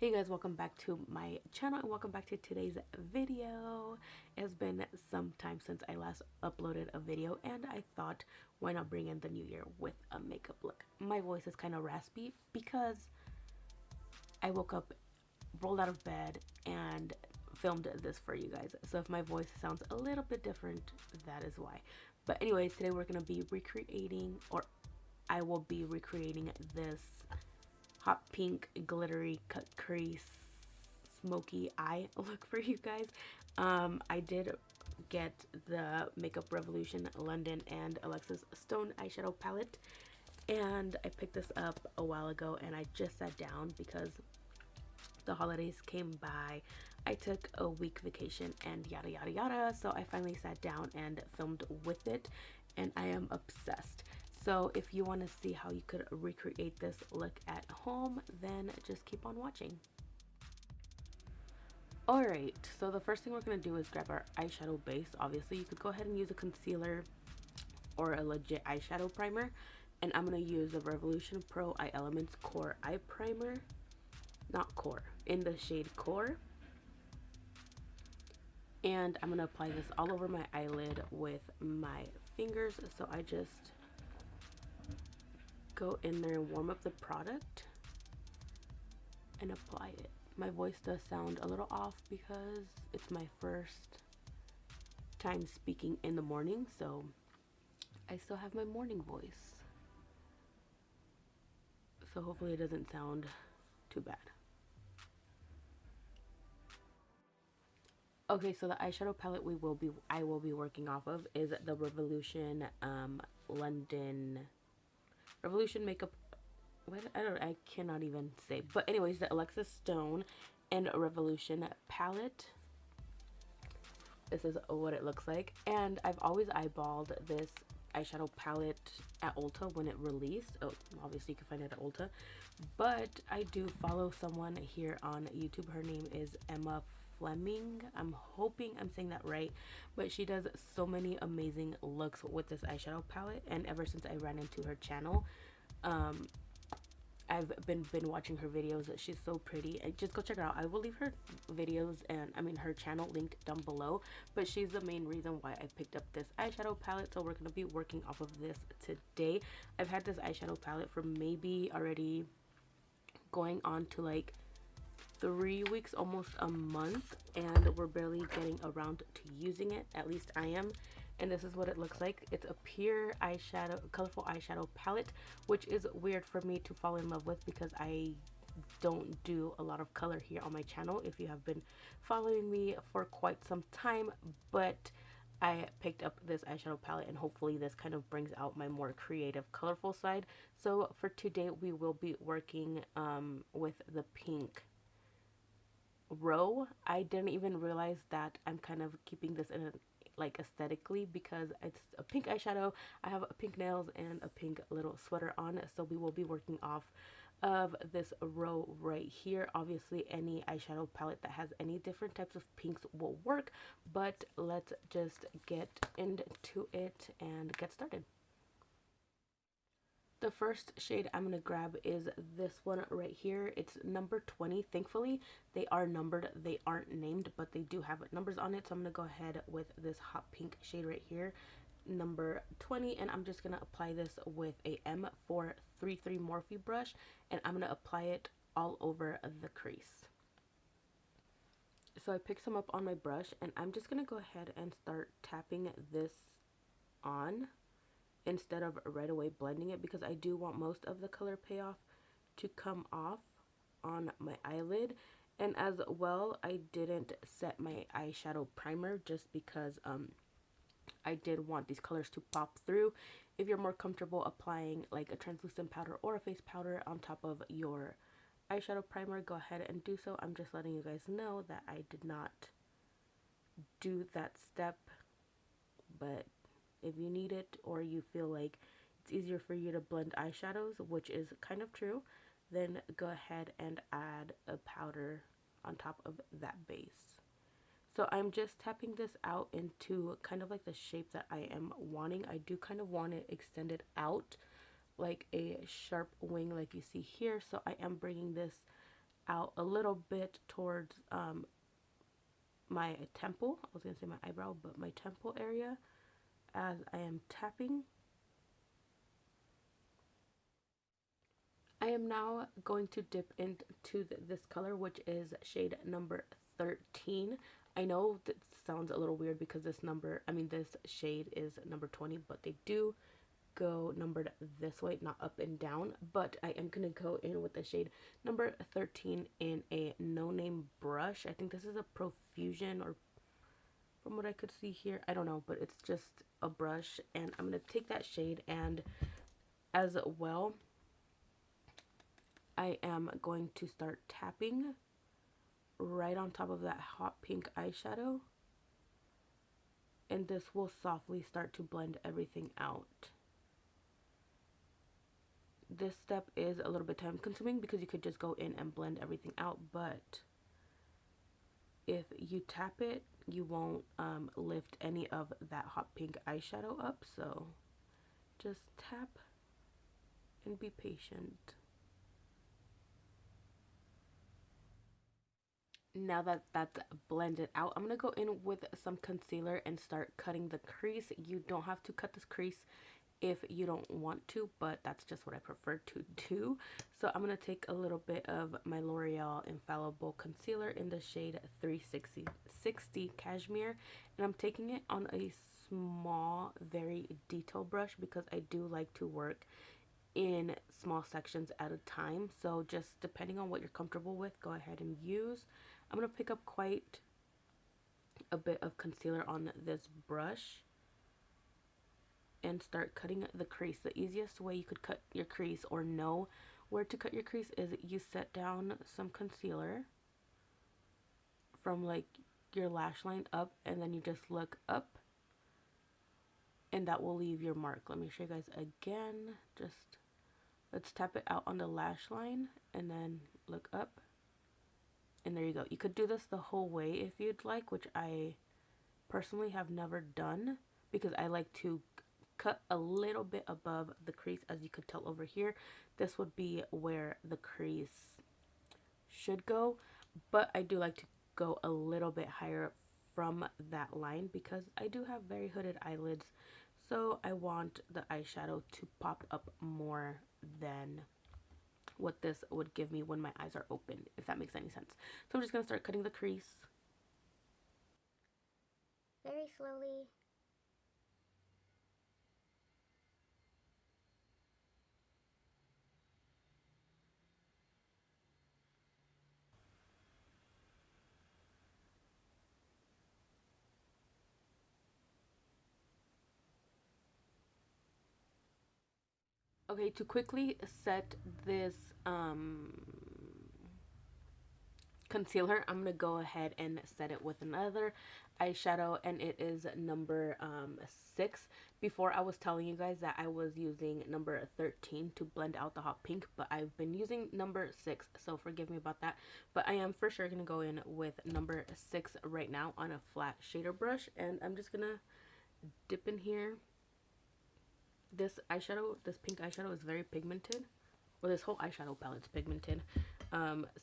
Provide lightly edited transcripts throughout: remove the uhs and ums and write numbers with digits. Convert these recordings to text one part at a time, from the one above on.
Hey guys, welcome back to my channel and welcome back to today's video. It's been some time since I last uploaded a video and I thought why not bring in the new year with a makeup look. My voice is kind of raspy because I woke up, rolled out of bed and filmed this for you guys. So if my voice sounds a little bit different, that is why. But anyways, today we're going to be recreating, or I will be recreating this hot pink glittery cut crease smoky eye look for you guys. I did get the Makeup Revolution London and Alexis Stone eyeshadow palette, and I picked this up a while ago and I just sat down because the holidays came by. I took a week vacation and yada yada yada, so I finally sat down and filmed with it and I am obsessed. So if you want to see how you could recreate this look at home, then just keep on watching. Alright, so the first thing we're going to do is grab our eyeshadow base. Obviously, you could go ahead and use a concealer or a legit eyeshadow primer. And I'm going to use the Revolution Pro Eye Elements Core Eye Primer. Not Core, in the shade Core. And I'm going to apply this all over my eyelid with my fingers. So I just go in there and warm up the product and apply it. My voice does sound a little off because it's my first time speaking in the morning, so I still have my morning voice. So hopefully it doesn't sound too bad. Okay, so the eyeshadow palette I will be working off of is the Revolution London Revolution Makeup. I cannot even say. But anyways, the Alexis Stone and Revolution palette. This is what it looks like. And I've always eyeballed this eyeshadow palette at Ulta when it released. Oh, obviously you can find it at Ulta. But I do follow someone here on YouTube. Her name is Emma Fleming. I'm hoping I'm saying that right. But she does so many amazing looks with this eyeshadow palette. And ever since I ran into her channel, I've been watching her videos. She's so pretty. Just go check her out. I will leave her videos and her channel linked down below. But she's the main reason why I picked up this eyeshadow palette. So we're going to be working off of this today. I've had this eyeshadow palette for maybe already going on to like 3 weeks, almost a month. And we're barely getting around to using it. At least I am. And this is what it looks like. It's a pure eyeshadow, colorful eyeshadow palette, which is weird for me to fall in love with because I don't do a lot of color here on my channel, if you have been following me for quite some time. But I picked up this eyeshadow palette and hopefully this kind of brings out my more creative, colorful side. So for today, we will be working with the pink row. I didn't even realize that I'm kind of keeping this in a like aesthetically because it's a pink eyeshadow. I have pink nails and a pink little sweater on, so we will be working off of this row right here. Obviously any eyeshadow palette that has any different types of pinks will work, but let's just get into it and get started. The first shade I'm going to grab is this one right here. It's number 20. Thankfully, they are numbered. They aren't named, but they do have numbers on it. So I'm going to go ahead with this hot pink shade right here, number 20. And I'm just going to apply this with a M433 Morphe brush. And I'm going to apply it all over the crease. So I picked some up on my brush. And I'm just going to go ahead and start tapping this on instead of right away blending it, because I do want most of the color payoff to come off on my eyelid. And as well, I didn't set my eyeshadow primer just because I did want these colors to pop through. If you're more comfortable applying like a translucent powder or a face powder on top of your eyeshadow primer, go ahead and do so. I'm just letting you guys know that I did not do that step, but if you need it or you feel like it's easier for you to blend eyeshadows, which is kind of true, then go ahead and add a powder on top of that base. So I'm just tapping this out into kind of like the shape that I am wanting. I do kind of want it extended out like a sharp wing like you see here. So I am bringing this out a little bit towards my temple. I was going to say my eyebrow, but my temple area as I am tapping. I am now going to dip into this color, which is shade number 13. I know that sounds a little weird because this shade is number 20, but they do go numbered this way, not up and down. But I am going to go in with the shade number 13 in a no-name brush. I think this is a Profusion, or from what I could see here, I don't know, but it's just a brush. And I'm going to take that shade, and as well, I am going to start tapping right on top of that hot pink eyeshadow, and this will softly start to blend everything out. This step is a little bit time consuming because you could just go in and blend everything out, but if you tap it, you won't lift any of that hot pink eyeshadow up. So just tap and be patient. Now that that's blended out, I'm going to go in with some concealer and start cutting the crease. You don't have to cut this crease if you don't want to, but that's just what I prefer to do. So I'm going to take a little bit of my L'Oreal Infallible Concealer in the shade 360 Cashmere, and I'm taking it on a small, very detailed brush because I do like to work in small sections at a time. So just depending on what you're comfortable with, go ahead and use. I'm going to pick up quite a bit of concealer on this brush and start cutting the crease. The easiest way you could cut your crease, or know where to cut your crease, is you set down some concealer from like your lash line up, and then you just look up, and that will leave your mark. Let me show you guys again. Just let's tap it out on the lash line and then look up. And there you go. You could do this the whole way if you'd like, which I personally have never done because I like to cut a little bit above the crease. As you could tell over here, this would be where the crease should go, but I do like to go a little bit higher from that line because I do have very hooded eyelids, so I want the eyeshadow to pop up more than what this would give me when my eyes are open, if that makes any sense. So I'm just going to start cutting the crease very slowly. Okay, to quickly set this concealer, I'm gonna go ahead and set it with another eyeshadow, and it is number 6. Before, I was telling you guys that I was using number 13 to blend out the hot pink, but I've been using number 6, so forgive me about that. But I am for sure gonna go in with number 6 right now on a flat shader brush, and I'm just gonna dip in here. This eyeshadow, this pink eyeshadow, is very pigmented. Well, this whole eyeshadow palette's pigmented.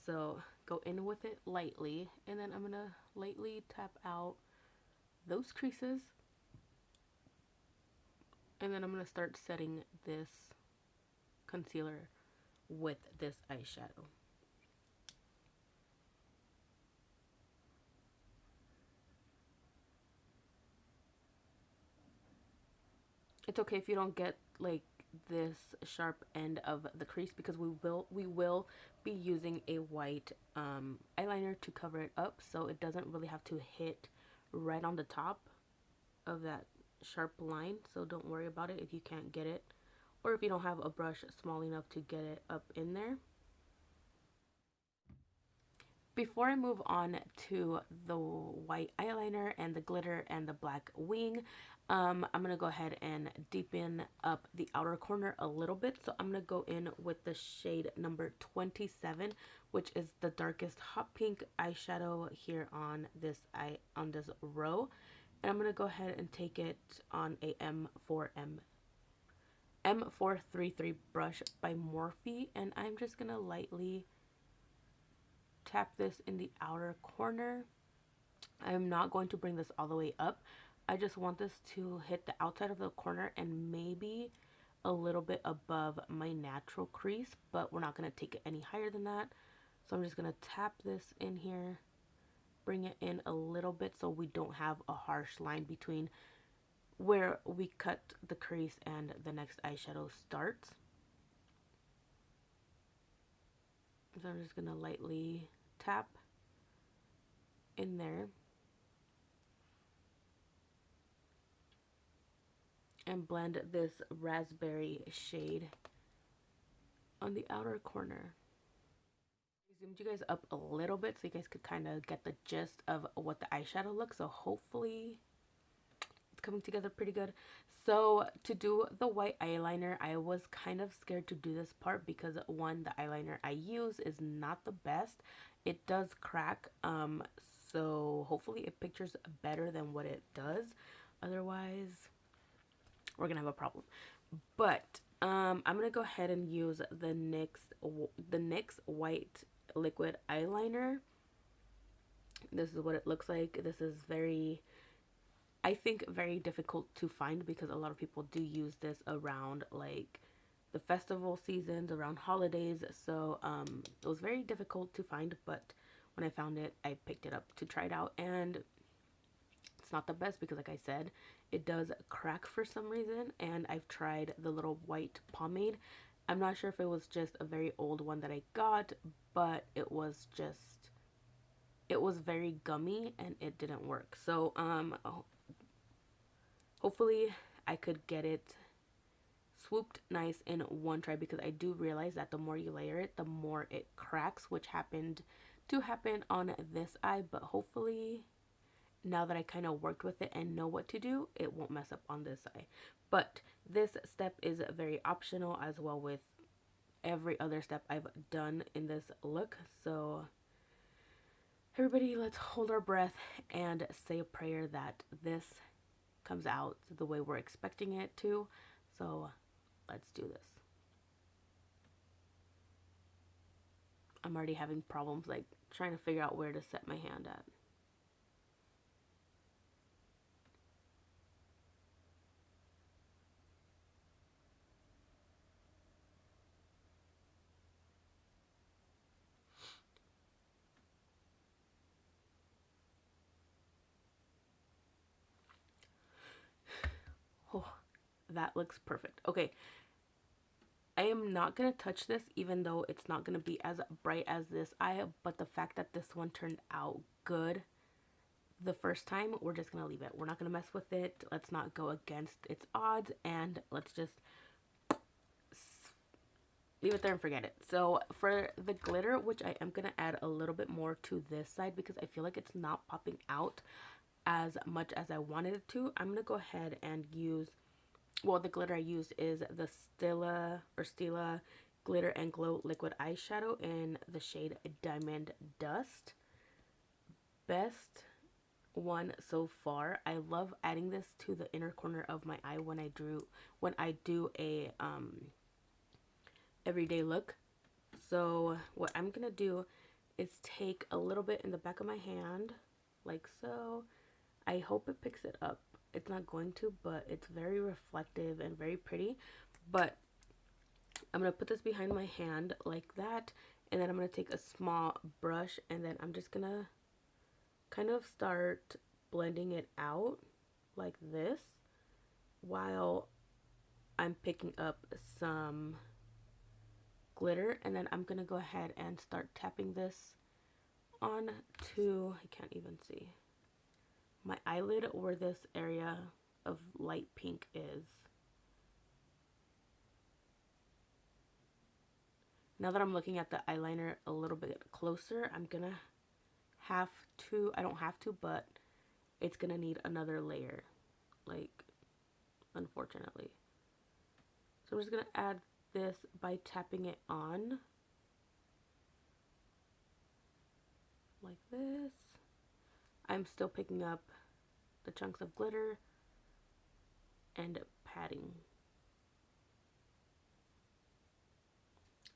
So go in with it lightly, and then I'm gonna lightly tap out those creases, and then I'm gonna start setting this concealer with this eyeshadow. It's okay if you don't get like this sharp end of the crease because we will be using a white eyeliner to cover it up, so it doesn't really have to hit right on the top of that sharp line. So don't worry about it if you can't get it, or if you don't have a brush small enough to get it up in there. Before I move on to the white eyeliner and the glitter and the black wing, I'm going to go ahead and deepen up the outer corner a little bit. So I'm going to go in with the shade number 27, which is the darkest hot pink eyeshadow here on this row. And I'm going to go ahead and take it on a M433 brush by Morphe, and I'm just going to lightly tap this in the outer corner. I'm not going to bring this all the way up. I just want this to hit the outside of the corner and maybe a little bit above my natural crease, but we're not going to take it any higher than that. So I'm just going to tap this in here, bring it in a little bit so we don't have a harsh line between where we cut the crease and the next eyeshadow starts. So I'm just going to lightly tap in there and blend this raspberry shade on the outer corner. I zoomed you guys up a little bit so you guys could kind of get the gist of what the eyeshadow looks. So hopefully it's coming together pretty good. So to do the white eyeliner, I was kind of scared to do this part because one, the eyeliner I use is not the best. It does crack, so hopefully it pictures better than what it does. Otherwise, we're gonna have a problem. But I'm gonna go ahead and use the NYX white liquid eyeliner. This is what it looks like. This is very, I think, very difficult to find because a lot of people do use this around like the festival seasons, around holidays. So it was very difficult to find, but when I found it, I picked it up to try it out, and it's not the best because, like I said, it does crack for some reason. And I've tried the little white pomade. I'm not sure if it was just a very old one that I got, but it was very gummy and it didn't work. So hopefully I could get it swooped nice in one try, because I do realize that the more you layer it, the more it cracks, which happened to happen on this eye. But hopefully, now that I kind of worked with it and know what to do, it won't mess up on this eye. But this step is very optional, as well with every other step I've done in this look. So everybody, let's hold our breath and say a prayer that this comes out the way we're expecting it to. So let's do this. I'm already having problems like trying to figure out where to set my hand at. Oh, that looks perfect. Okay, I am not going to touch this, even though it's not going to be as bright as this eye, but the fact that this one turned out good the first time, we're just going to leave it. We're not going to mess with it. Let's not go against its odds, and let's just leave it there and forget it. So for the glitter, which I am going to add a little bit more to this side because I feel like it's not popping out as much as I wanted it to, I'm going to go ahead and use, well, the glitter I used is the Stila Glitter and Glow Liquid Eyeshadow in the shade Diamond Dust. Best one so far. I love adding this to the inner corner of my eye when I do a everyday look. So what I'm gonna do is take a little bit in the back of my hand, like so. I hope it picks it up. It's not going to, but it's very reflective and very pretty. But I'm going to put this behind my hand like that, and then I'm going to take a small brush, and then I'm just going to kind of start blending it out like this while I'm picking up some glitter. And then I'm going to go ahead and start tapping this on to, I can't even see, my eyelid, where this area of light pink is. Now that I'm looking at the eyeliner a little bit closer, I'm gonna have to, I don't have to, but it's gonna need another layer, like, unfortunately. So I'm just gonna add this by tapping it on like this. I'm still picking up the chunks of glitter and patting.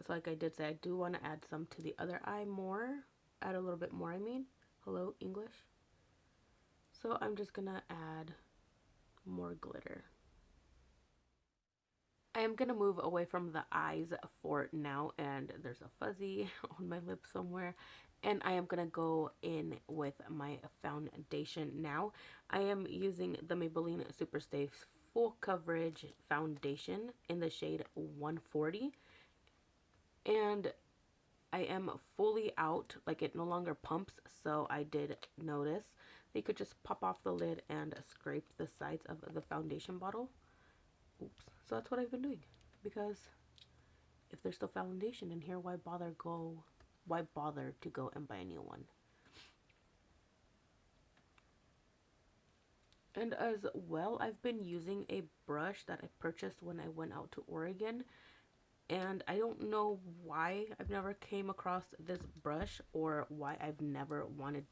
So like I did say, I do want to add some to the other eye more. add a little bit more, hello English. So I'm just gonna add more glitter. I am gonna move away from the eyes for now, and there's a fuzzy on my lip somewhere, and I am gonna go in with my foundation now. I am using the Maybelline Superstay Full Coverage Foundation in the shade 140, and I am fully out, like it no longer pumps, so I did notice they could just pop off the lid and scrape the sides of the foundation bottle. Oops. So that's what I've been doing, because if there's still foundation in here, why bother to go and buy a new one? And as well, I've been using a brush that I purchased when I went out to Oregon, and I don't know why I've never came across this brush or why I've never wanted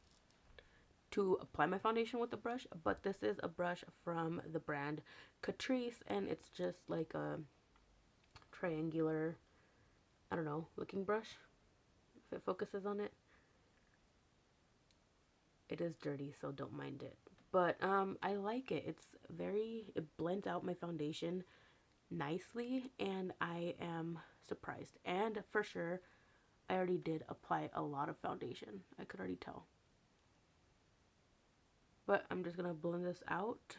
to apply my foundation with the brush, but this is a brush from the brand CREASE, and it's just like a triangular, I don't know, looking brush, if it focuses on it. It is dirty, so don't mind it, but I like it. It blends out my foundation nicely, and I am surprised. And for sure, I already did apply a lot of foundation. I could already tell. But I'm just going to blend this out.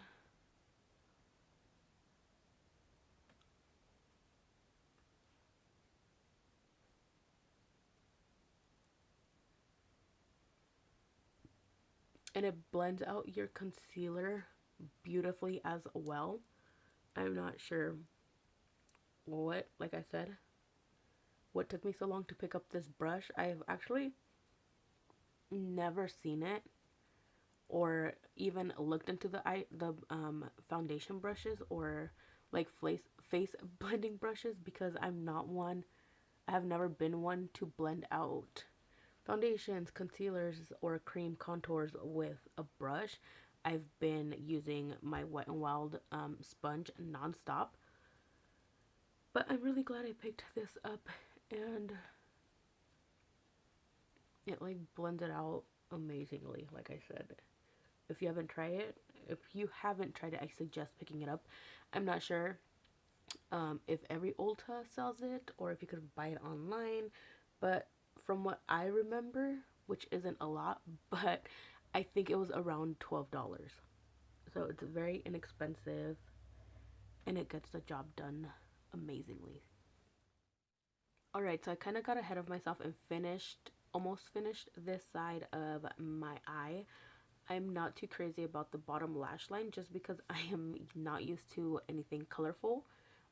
And it blends out your concealer beautifully as well. I'm not sure like I said, what took me so long to pick up this brush. I've actually never seen it or even looked into the foundation brushes or like face blending brushes, because I have never been one to blend out foundations, concealers, or cream contours with a brush. I've been using my Wet n Wild sponge nonstop, but I'm really glad I picked this up, and it like blends it out amazingly. Like I said, if you haven't tried it, I suggest picking it up. I'm not sure if every Ulta sells it or if you could buy it online, but from what I remember, which isn't a lot, but I think it was around $12. So it's very inexpensive, and it gets the job done amazingly. Alright, so I kind of got ahead of myself and almost finished this side of my eye. I'm not too crazy about the bottom lash line, just because I am not used to anything colorful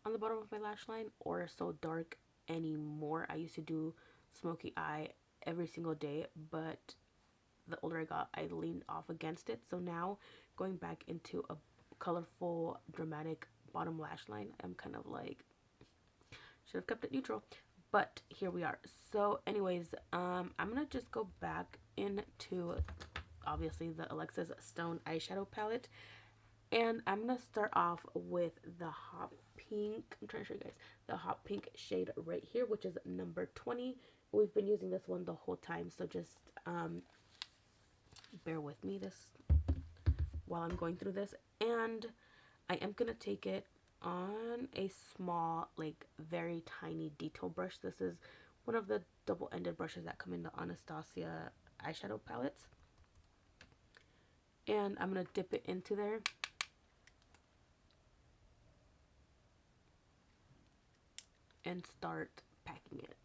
on the bottom of my lash line or so dark anymore. I used to do smoky eye every single day, but the older I got, I leaned off against it. So now going back into a colorful, dramatic bottom lash line, I'm kind of like, should have kept it neutral, but here we are. So anyways, I'm gonna just go back into obviously the Alexis Stone eyeshadow palette, and I'm gonna start off with the hot pink. I'm trying to show you guys the hot pink shade right here, which is number 20. We've been using this one the whole time, so just bear with me while I'm going through this. And I am gonna take it on a small, like very tiny detail brush. This is one of the double-ended brushes that come in the Anastasia eyeshadow palettes, and I'm gonna dip it into there and start packing it.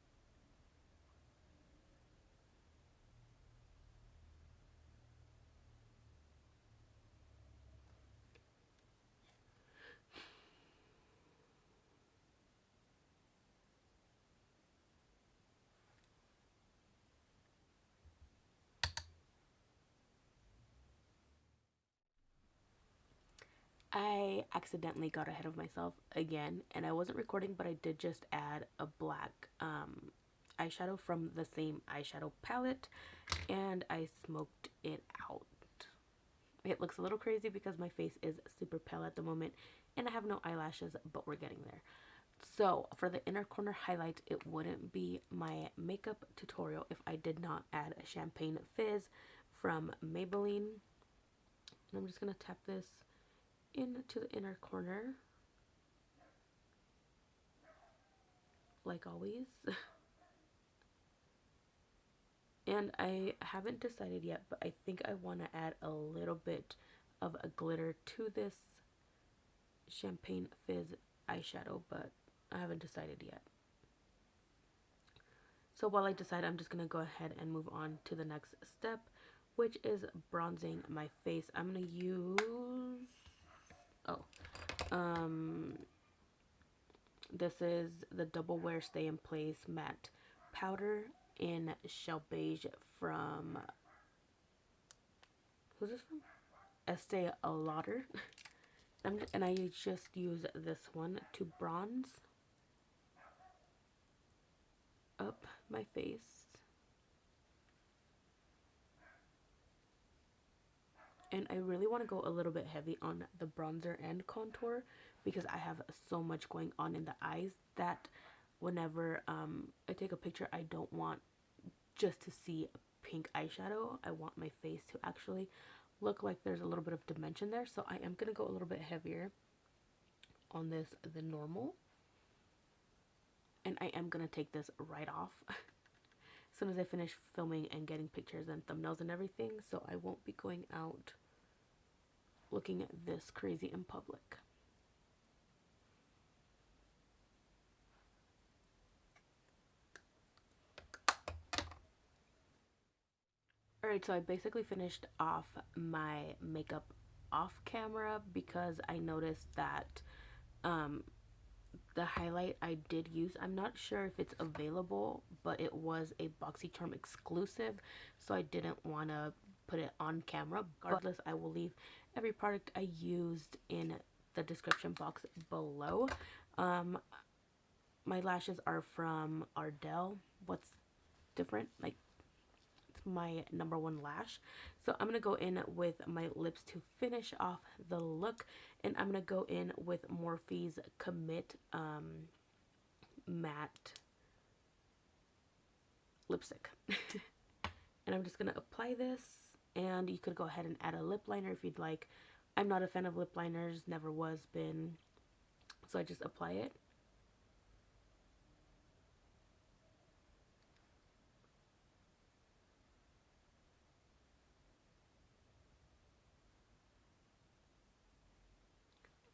I accidentally got ahead of myself again, and I wasn't recording, but I did just add a black eyeshadow from the same eyeshadow palette, and I smoked it out. It looks a little crazy because my face is super pale at the moment, and I have no eyelashes, but we're getting there. So for the inner corner highlight, it wouldn't be my makeup tutorial if I did not add a Champagne Fizz from Maybelline. And I'm just going to tap this into the inner corner, like always. And I haven't decided yet, but I think I want to add a little bit of a glitter to this Champagne Fizz eyeshadow, but I haven't decided yet. So while I decide, I'm just going to go ahead and move on to the next step, which is bronzing my face. I'm going to use, this is the Double Wear Stay in Place matte powder in Shell Beige from, who's this from? Estee Lauder. And I just use this one to bronze up my face. And I really want to go a little bit heavy on the bronzer and contour because I have so much going on in the eyes that whenever I take a picture, I don't want just to see pink eyeshadow. I want my face to actually look like there's a little bit of dimension there. So I am going to go a little bit heavier on this than normal. And I am going to take this right off as soon as I finish filming and getting pictures and thumbnails and everything. So I won't be going out looking this crazy in public. Alright, so I basically finished off my makeup off camera because I noticed that the highlight I did use, I'm not sure if it's available, but it was a BoxyCharm exclusive, so I didn't want to put it on camera. Regardless, I will leave every product I used in the description box below. My lashes are from Ardell. What's different? Like, my number one lash. So I'm going to go in with my lips to finish off the look, and I'm going to go in with Morphe's Commit matte lipstick. And I'm just going to apply this, and you could go ahead and add a lip liner if you'd like. I'm not a fan of lip liners, never was been, so I just apply it.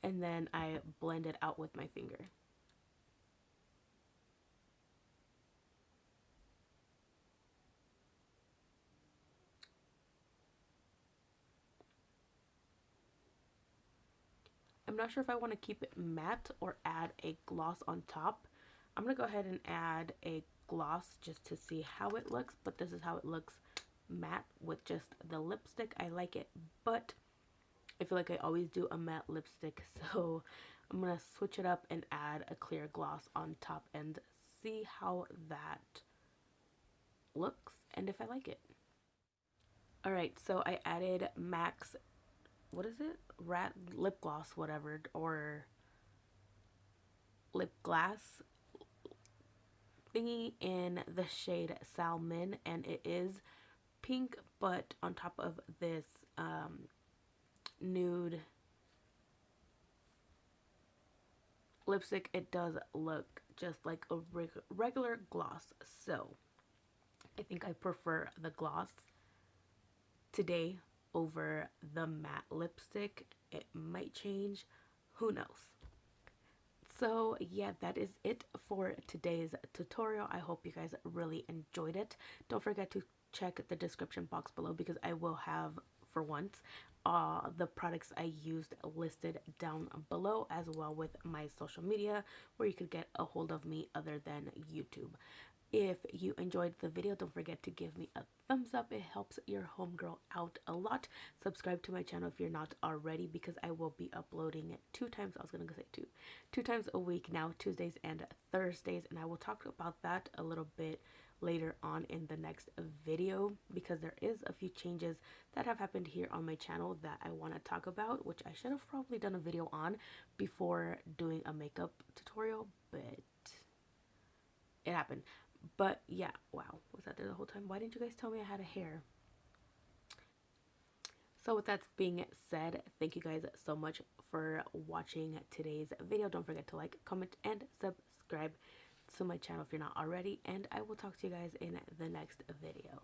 And then I blend it out with my finger. I'm not sure if I want to keep it matte or add a gloss on top. I'm going to go ahead and add a gloss just to see how it looks, but this is how it looks matte with just the lipstick. I like it, but I feel like I always do a matte lipstick, so I'm going to switch it up and add a clear gloss on top and see how that looks and if I like it. Alright, so I added MAC's, what is it? Rat lip gloss, whatever, or lip glass thingy in the shade Salmon, and it is pink, but on top of this nude lipstick, it does look just like a regular gloss. So I think I prefer the gloss today over the matte lipstick. It might change, who knows. So yeah, that is it for today's tutorial. I hope you guys really enjoyed it. Don't forget to check the description box below because I will have, for once, the products I used listed down below, as well with my social media where you could get a hold of me other than YouTube. If you enjoyed the video, don't forget to give me a thumbs up. It helps your homegirl out a lot. Subscribe to my channel if you're not already, because I will be uploading it two times a week now, Tuesdays and Thursdays, and I will talk about that a little bit later on in the next video, because there is a few changes that have happened here on my channel that I want to talk about, which I should have probably done a video on before doing a makeup tutorial, but it happened. But yeah, wow, was that there the whole time? Why didn't you guys tell me I had a hair? So with that being said, thank you guys so much for watching today's video. Don't forget to like, comment, and subscribe to my channel if you're not already, and I will talk to you guys in the next video.